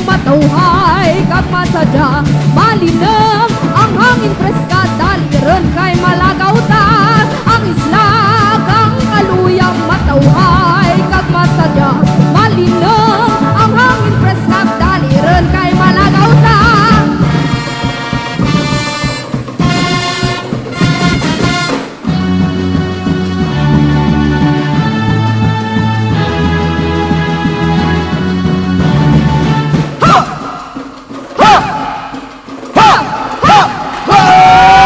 Matauhay kag masadya, malinang ang hangin preska, daliran kay malagaw ta. Ang isla kang kaluyang matauhay kag masadya, malinang ang hangin preska, daliran kay malagaw ta. Ha!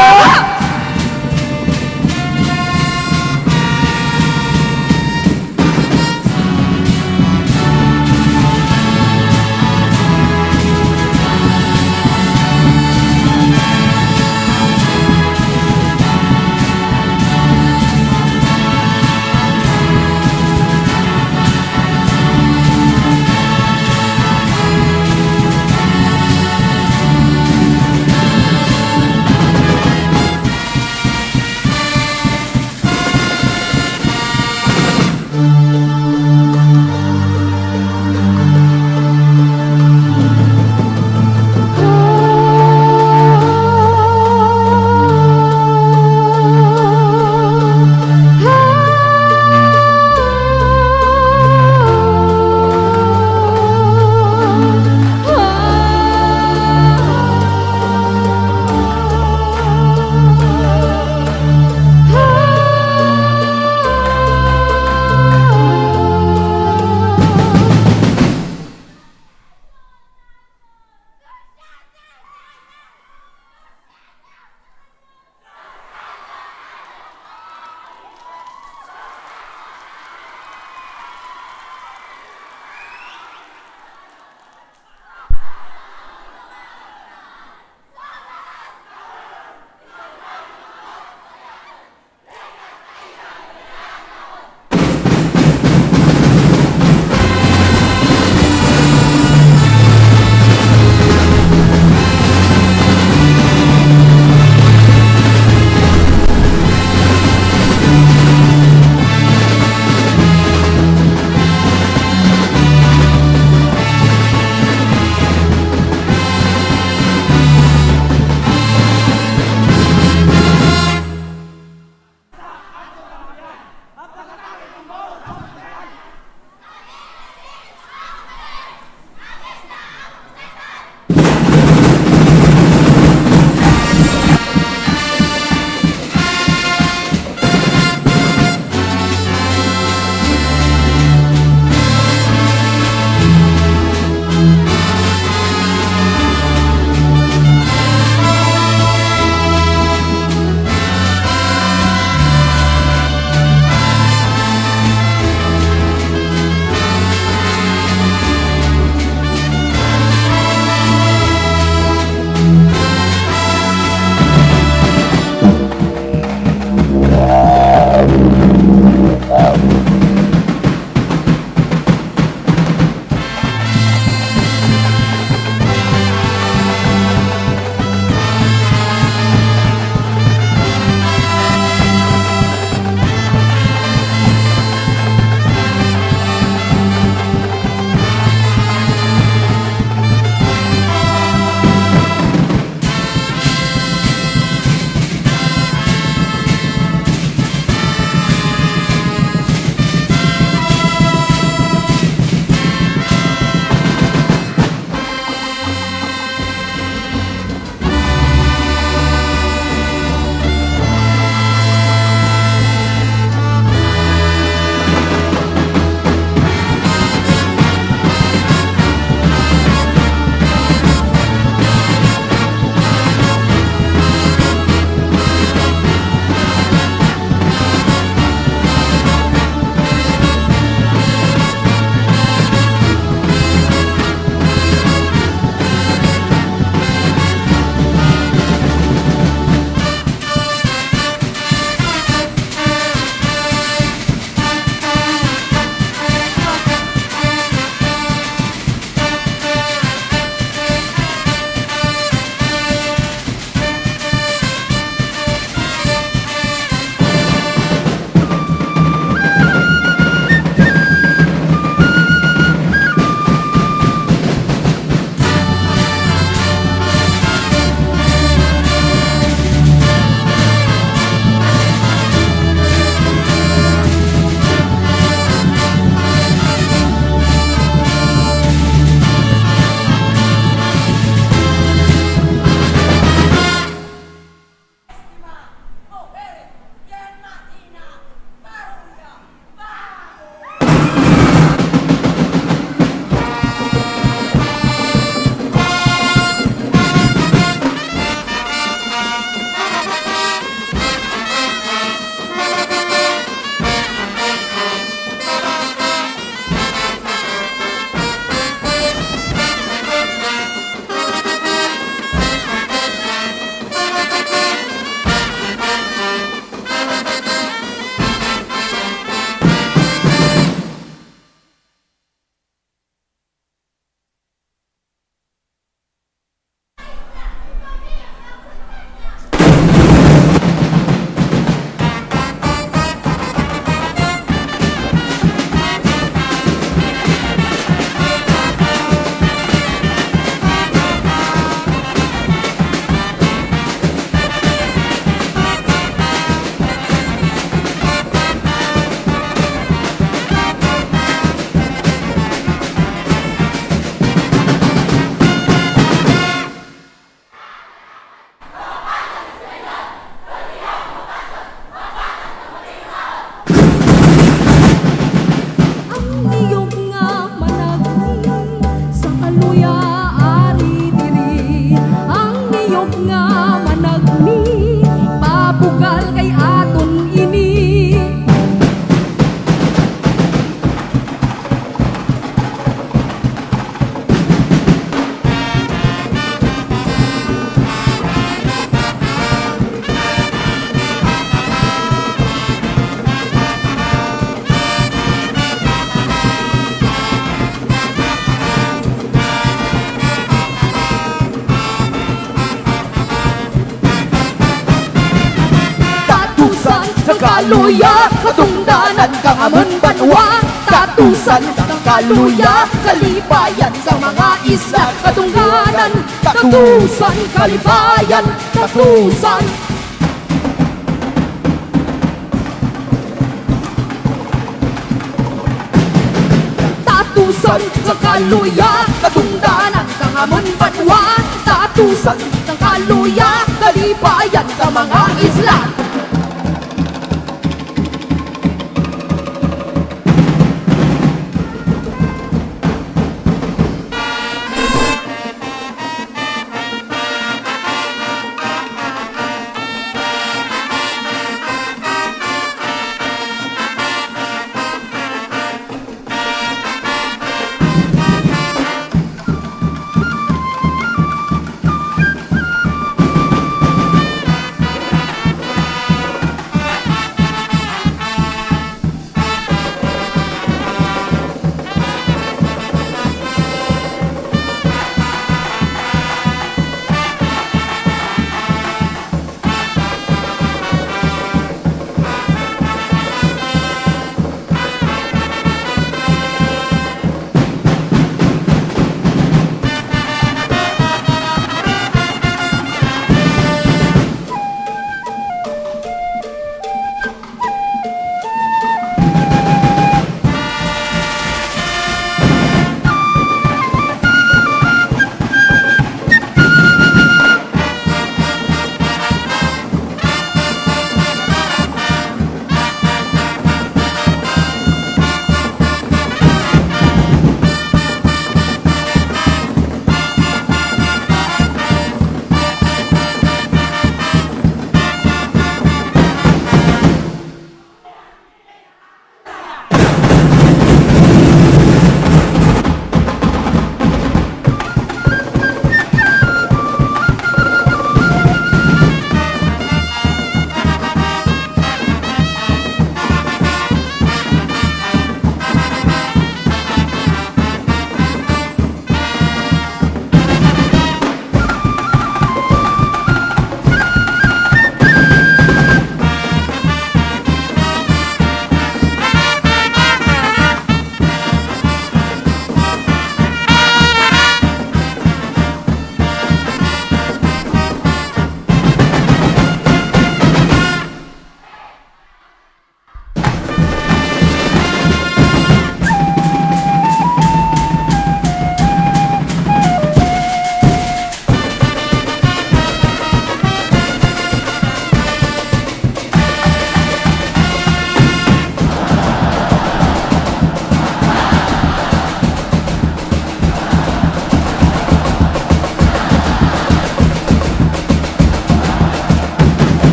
sa kaluya, katungdanan kangaman banwa, tatusan ng kaluya, kalibayan sa mga isla, katungdanan, tatusan, kalibayan, tatusan. Tatusan sa kaluya, katungdanan kangaman banwa, tatusan ng kaluya, kalibayan sa mga isla.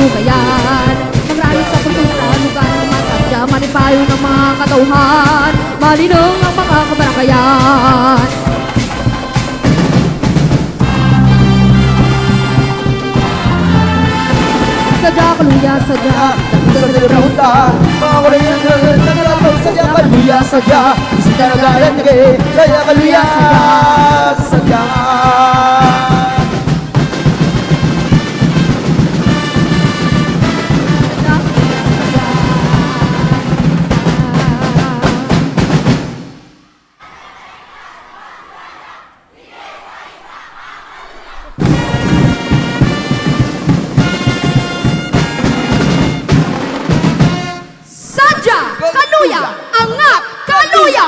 bukayan. Nagralo sa kultura, lugar na masadya, manipayo ng mga katauhan, malinong ang mga kabarakayan. Sadya kaluya, sadya, Sadya kaluya, mga kulay ng nagalabaw. Sadya kaluya, sadya, sadya nagalan nagay. Sadya kaluya, sadya. sadya kaluya, angap kaluya.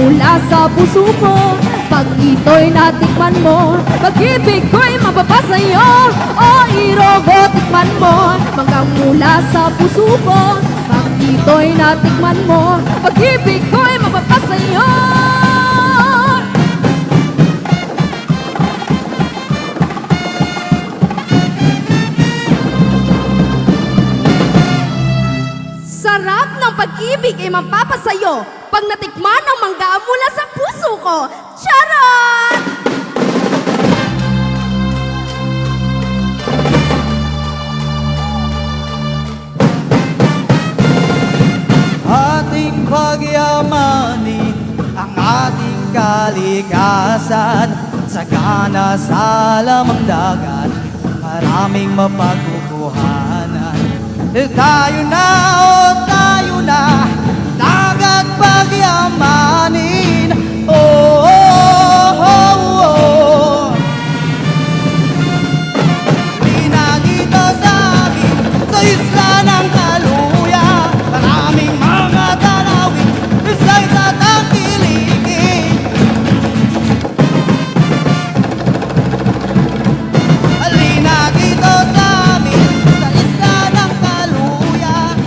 mula sa puso mo. Pag ito'y natikman mo, pag-ibig ko'y mapapasa iyo. O irogo, tikman mo, manggang mula sa puso ko. Pag ito'y natikman mo, pag-ibig ko'y mapapasa iyo. Sarap ng pag-ibig ay mapapasayo pag natikman ang mangga mula sa puso ko. Charot! Ating pagyamanin ang ating kalikasan. Sagana sa lamang dagat, maraming mapagkukuhanan. Tayo na, oh tayo na, dagat pagyamanin. Oh, oh, oh, oh. Pinagito sa amin sa isla ng Kaluya, maraming mga tanawin isa'y tatangkilikin. Halina dito sa amin sa isla ng Kaluya,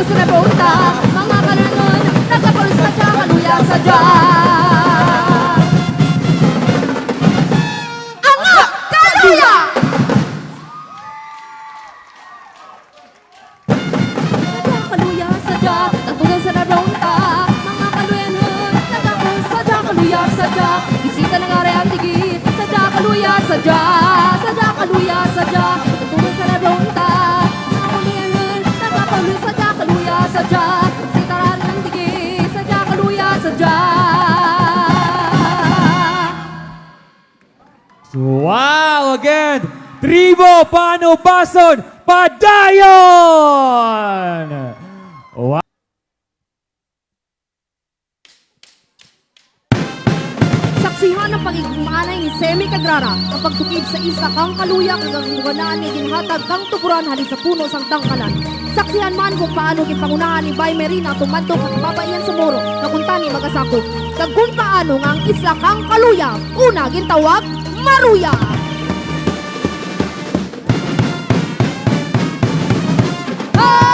sa napunta, mga kalangon, nagkapalos sadya, kaluya sadya. Anga kaluya! Sadya, kaluya sadya, natuloy sa napunta, mga kaluyanon, nagkapalos sadya, kaluya sadya. Bisita ng are ang tigit, sadya, kaluya sadya, sadya, kaluya sadya, natuloy sa napunta, mga kaluyanon, nagkapalos sadya, kaluya sadya. Sitaran ng tigit, sadya, kaluya sadya. Wow! Again, Tribo Panubason Padayon! Wow! Saksihan ang pagigmanay ni Semi Cagrara kapag tukid sa isa kang kaluya kang buganaan ni ginhatag kang tukuran halin sa puno sang tangkalan. Saksihan man kung paano gipangunahan ni Bay Merina tumadto kang kababayan sa Moro na kuntani magasakop. Kag kung paano nga ang isla kang kaluya una gintawag Maruya. Ah!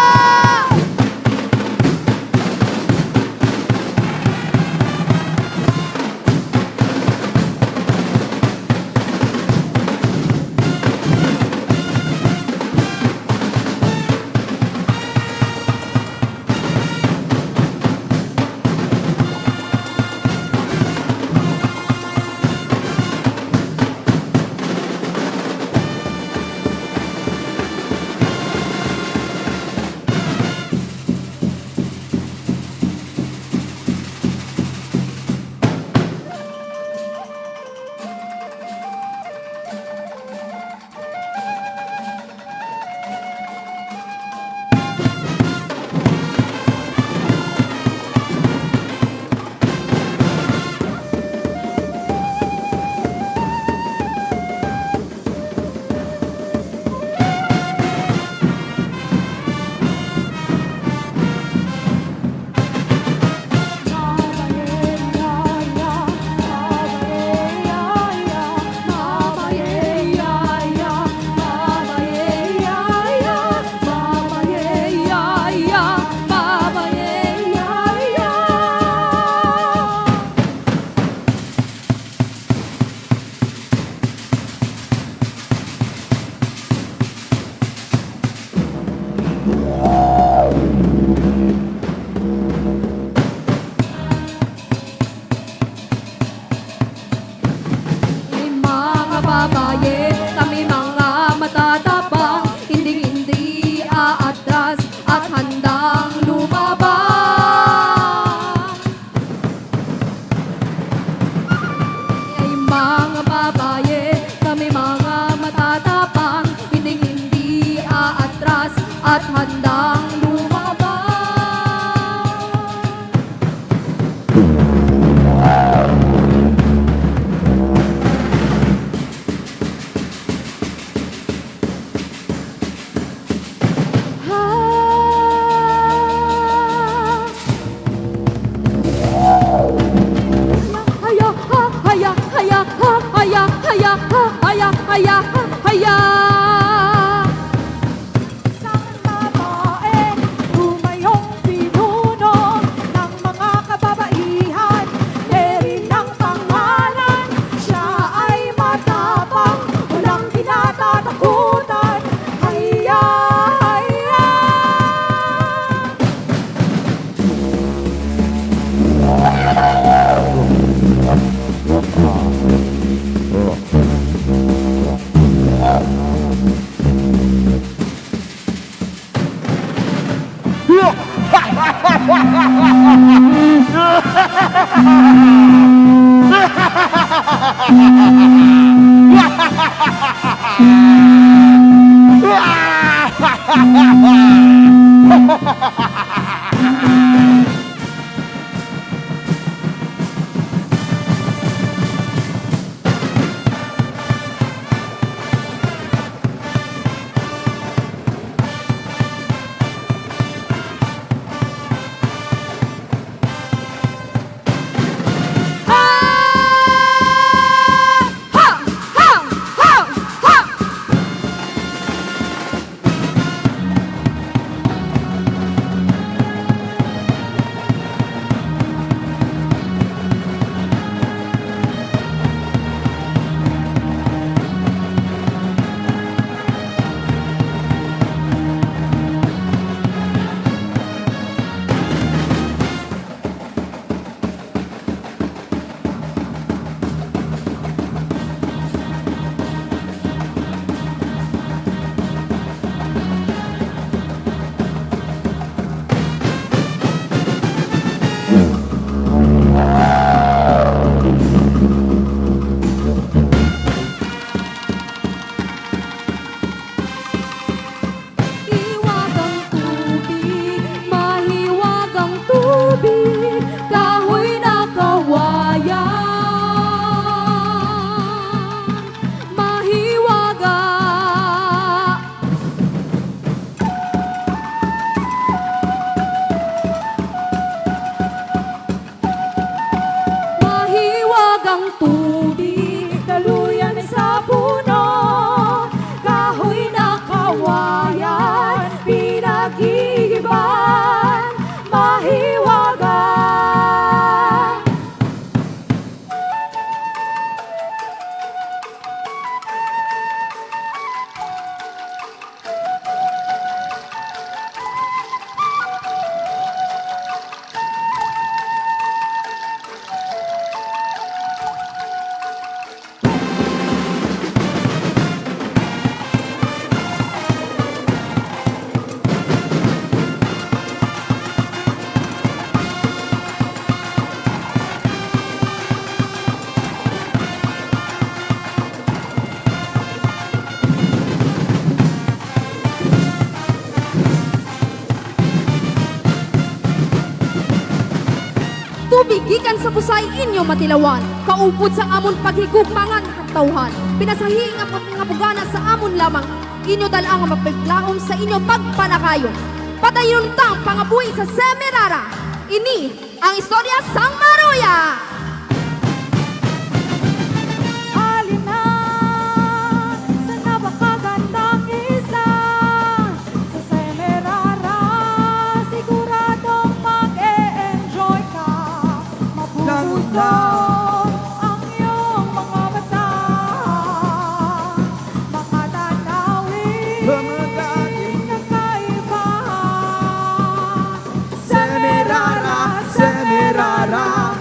Tumigikan sa busay inyo matilawan, kaupod sa amon paghigugmangan tauhan. Pinasahi nga pagpingapugana sa amon lamang, inyo dalang ang mapaglaom sa inyo pagpanakayon. Padayon tang pangabuhi sa Semirara. Ini ang istorya sang Maruya. Alina sa napakagandang isla, sa Semirara, siguradong mag-e-enjoy ka. Mabubusog ang iyong mga mata, makatatawid Mga dating ng kaibahan. Semirara, Semirara.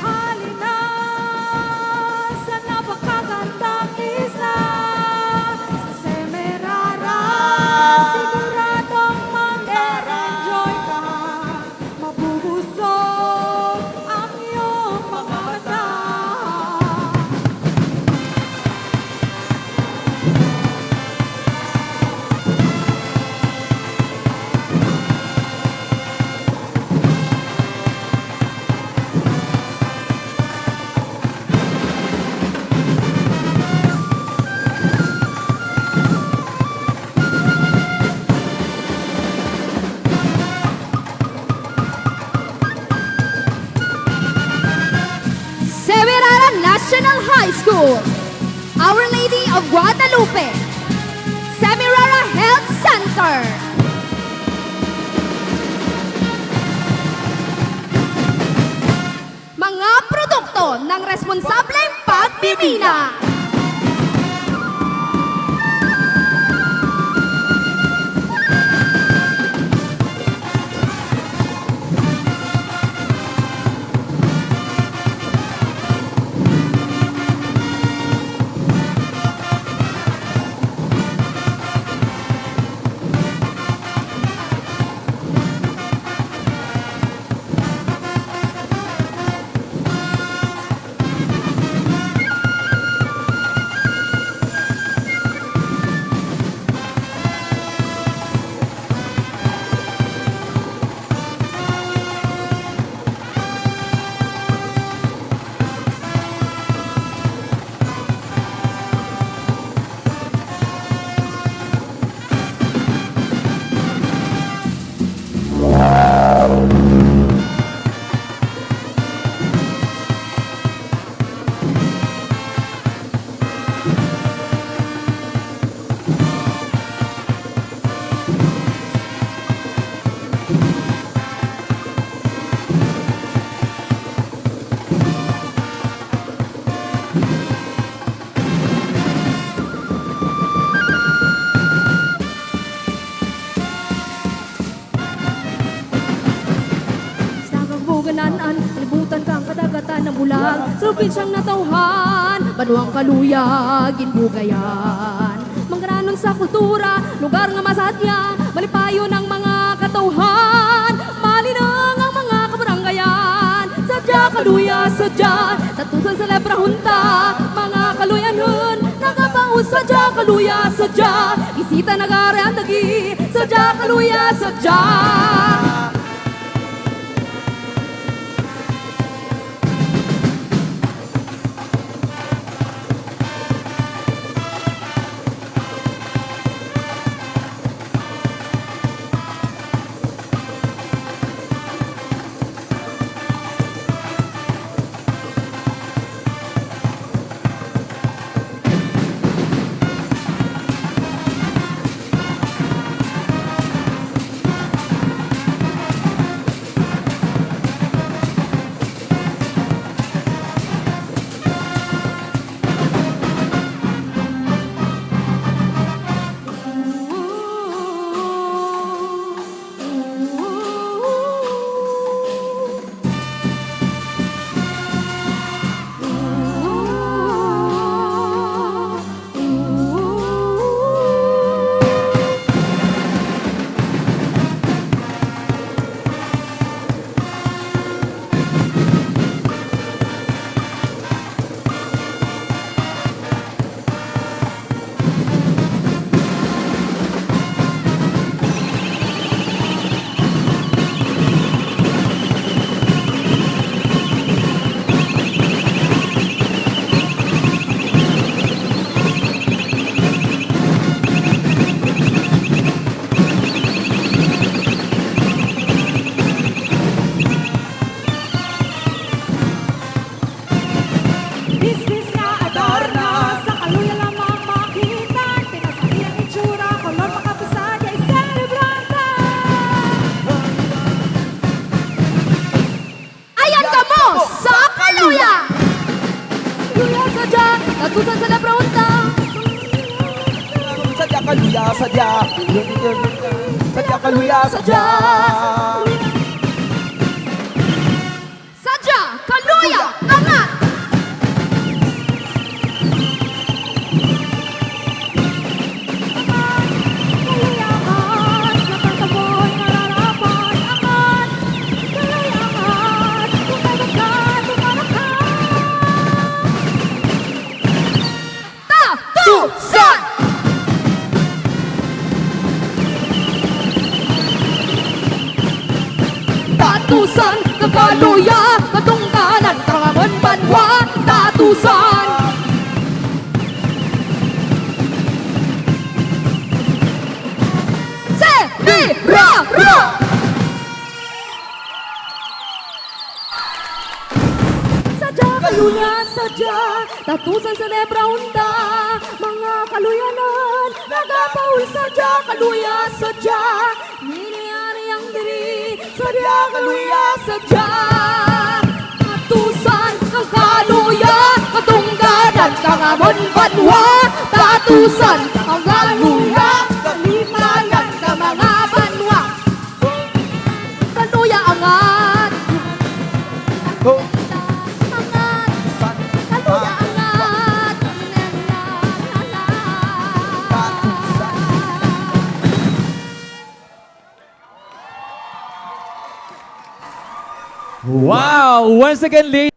Alina sa napakagandang isla, sa Semirara, siguradong mag-e-enjoy ka. Mabubusog ang iyong mga mata. Semirara National High School, Our Lady of Guadalupe, Semirara Health Center. Mga produkto ng responsableng pagbibina. Ganaan, libutan kang kadagatan ng bulag, sulpin siyang natauhan, banuang kaluya, ginbugayan. Manggaranon sa kultura, lugar nga masadya, malipayo ng mga katauhan, malinang ang mga kabaranggayan. Sadya kaluya, sadya, tatusan sa lebrahunta, mga kaluyanon, nagapaus sadya kaluya, sadya, isita nagari ang dagi, sadya kaluya, sadya. kaluya sadya. Sadya kaluya sadya. Sadya, kaluya, angat! Kaluya, angat! Sa pagtaboy, nararapat, angat! Kaluya, angat! Tumarap ka, tumarap ka! Tatusan! Tatusan, kakaluya, katungkanan, karangan banwa, tatusan! Se, di, ra, ra! Sadya, kaluya, sadya, tatusan sa lebra unta, mga kaluyanan, nagapaul sadya, kaluya, sadya, niniyari ang diri, sadya, kaluya, sadya, tatusan, kakaluya, katunggadan, kangamon, banwa, tatusan, kakaluya, kalimanan, ka mga banwa, kaluya, angat, Oh, angat, san, kaluya, angat, tatusan. Wow! Once again, ladies.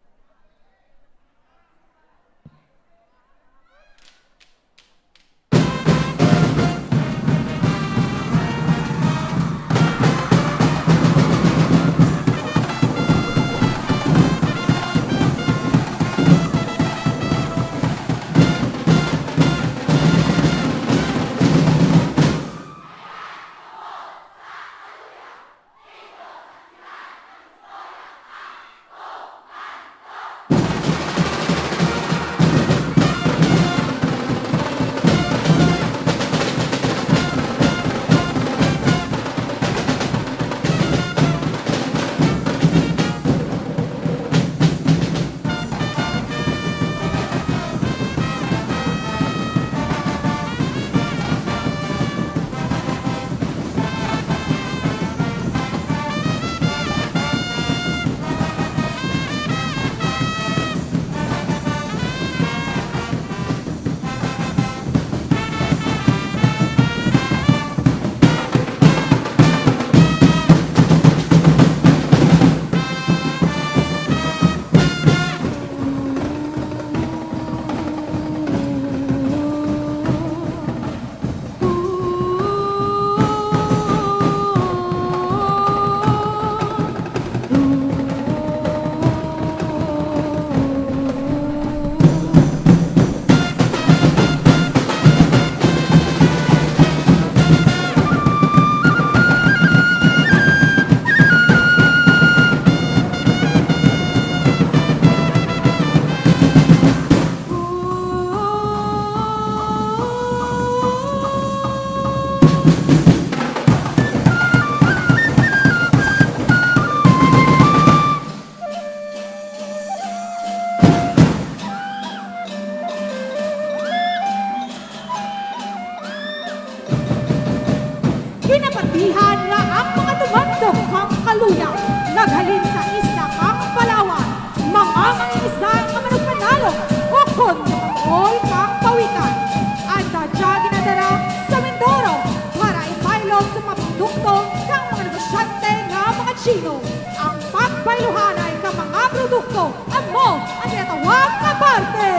Kinapatihan na ang mga tumandok kang kaluya, naghalin sa isla kang Palawan, mga mangingisda ang kamanong panalo, o kontrol kang pawikan. At dadya ginadara sa Mindoro para ipailog sa mga produkto ng mga negosyante nga mga Chino. Ang pagpailuhan ay ng mga produkto, ang mo ang tinatawag na parte.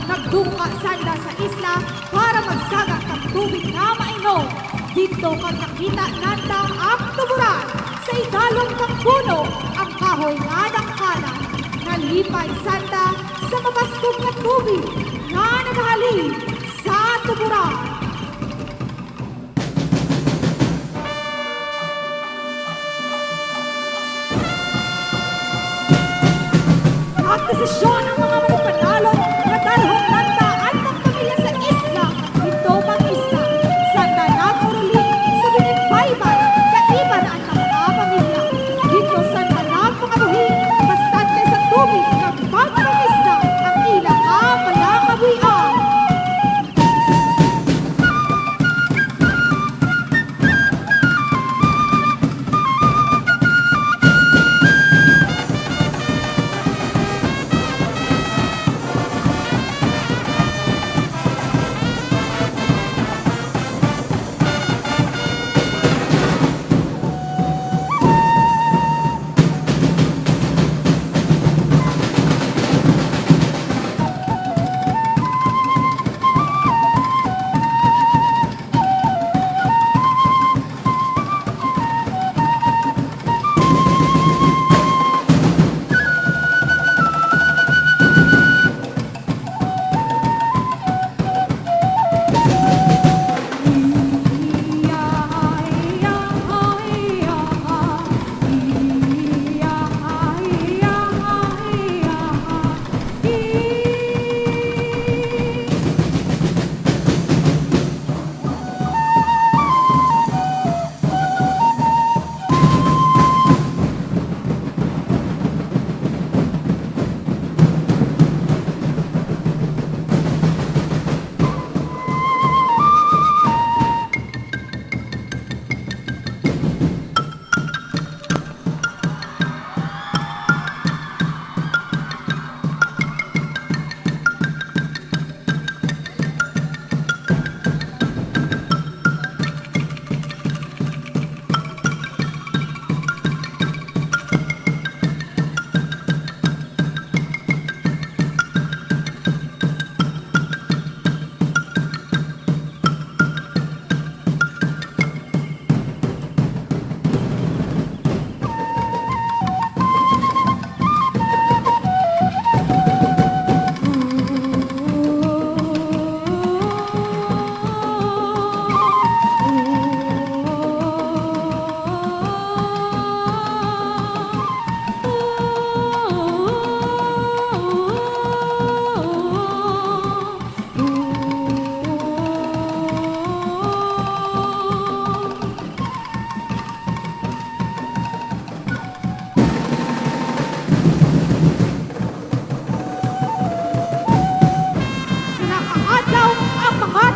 Nagdungka sanda sa isla para magsagak ng tubig na mainom. Dito kang nakita nandang ang tuburan. Sa idalong ng puno, ang kahoy nga ng kanan. Nalipay sanda sa mabaskog na tubig na naghalin sa tuburan. Nagdesisyon ang mga manipanalo na dalhong landaan ng pamilya sa isla. Ito pang isla, sanda naguruli sa binigbaybay, kaiba na ang mga pamilya. Dito sanda nagpangabuhi, bastante sa tubig ng bagong isla, ang ilang palakawian.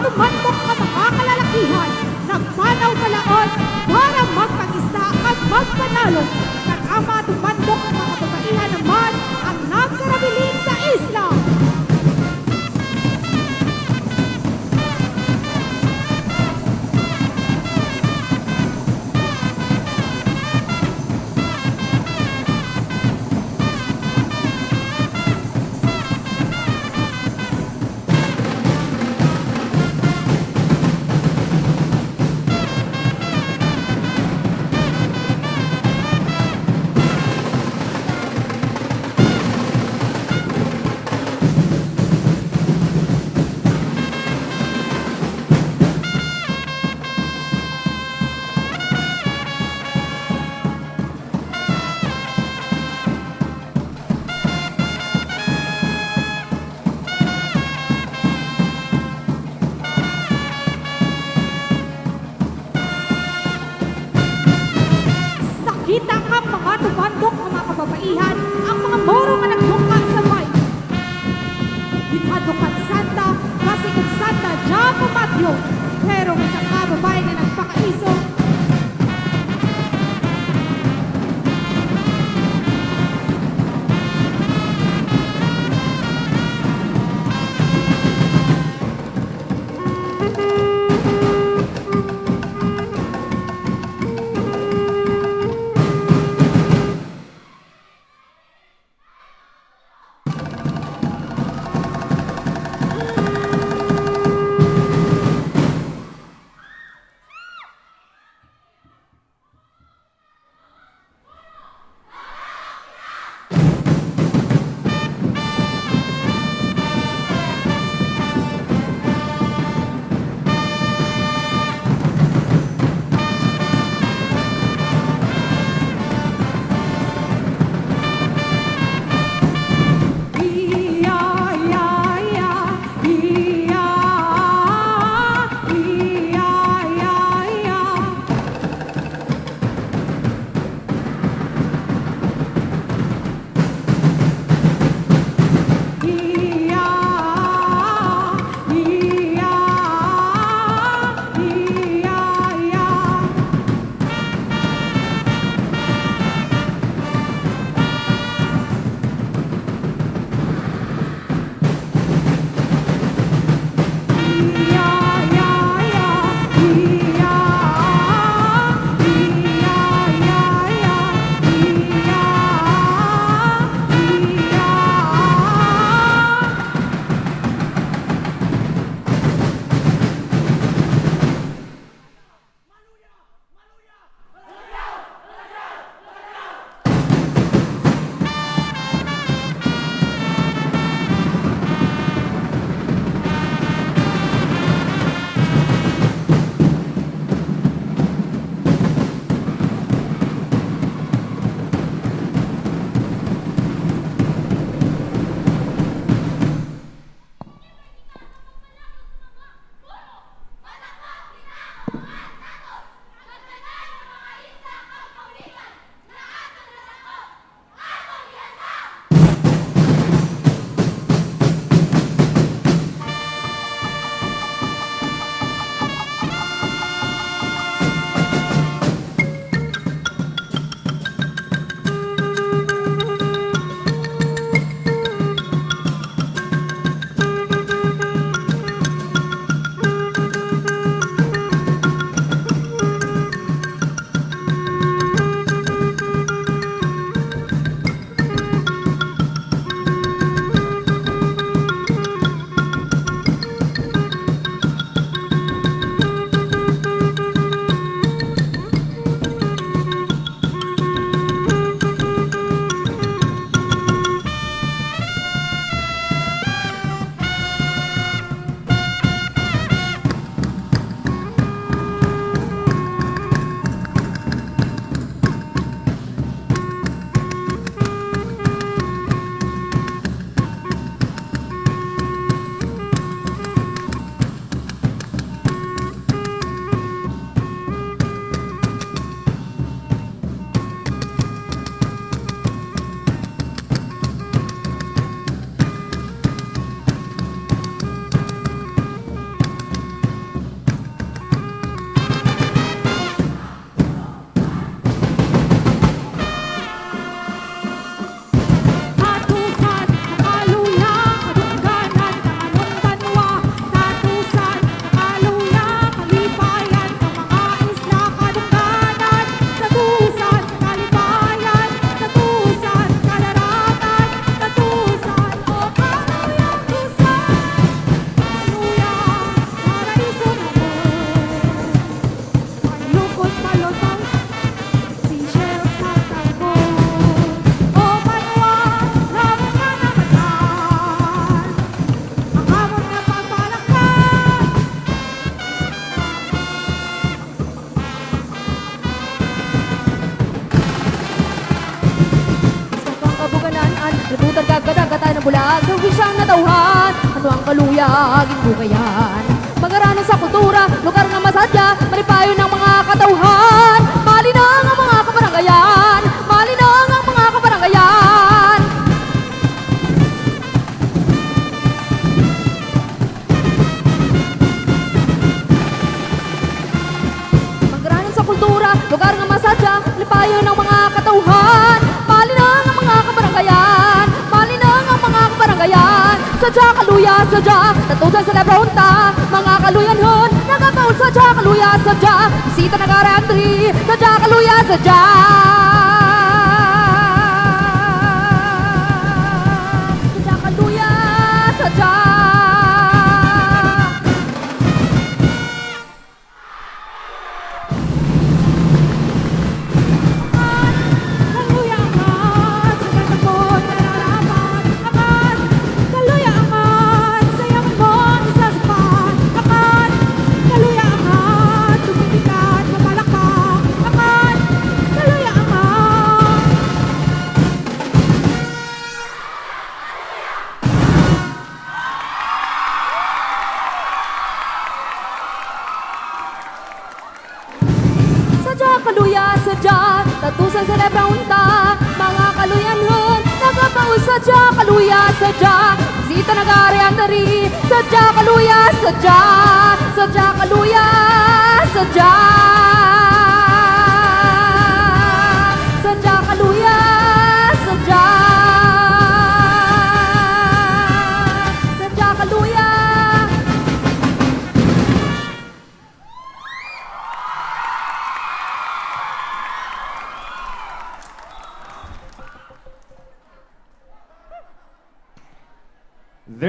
Tumandok ka mga kalalakihan, nagmanaw palaon para magpag-isa at magpanalo. Nagama tumandok ang mga babaihan naman ang nagkarabilin sa isla. Kita ka mga tumandok ng mga kababaihan, ang mga moro nga nagdungka sa bayan. Binadukan Santa, kasi kung Santa, diyan pamatyo. Pero sa kababayan na nagpakaiso, sa wisyang natauhan. Ano ang kaluyagin bukayan? Mag-aralan sa kultura, lugar na masadya, maripayo ng mga katauhan. Malinang ang mga kabaranggayan, malinang ang mga kabaranggayan. Mag-aralan sa kultura, lugar na masadya, maripayo ng mga katauhan. Malinang ang mga kabaranggayan, malinang ang mga kabaranggayan. Sadya kaluya, sadya, tatusan sa lebronta. Mga kaluyanhon, nagapaul sadya kaluya, sadya. Bisita nag-arandri, sadya kaluya, sadya. Sadya kaluya, sadya. Kaluya angat, sa katapon nararapat. Angat, kaluya angat, sa yaman mo isasapat. Angat, kaluya angat, tumibigat mapalakpak. Angat, kaluya angat. Sadya kaluya, sadya, tatusan sa lebraunta. Mga kaluyanhon, nagapaul sadya kaluya, sadya. Bisita nag-aarian na rin, sadya kaluya, sadya. Sadya kaluya, sadya. Sadya kaluya,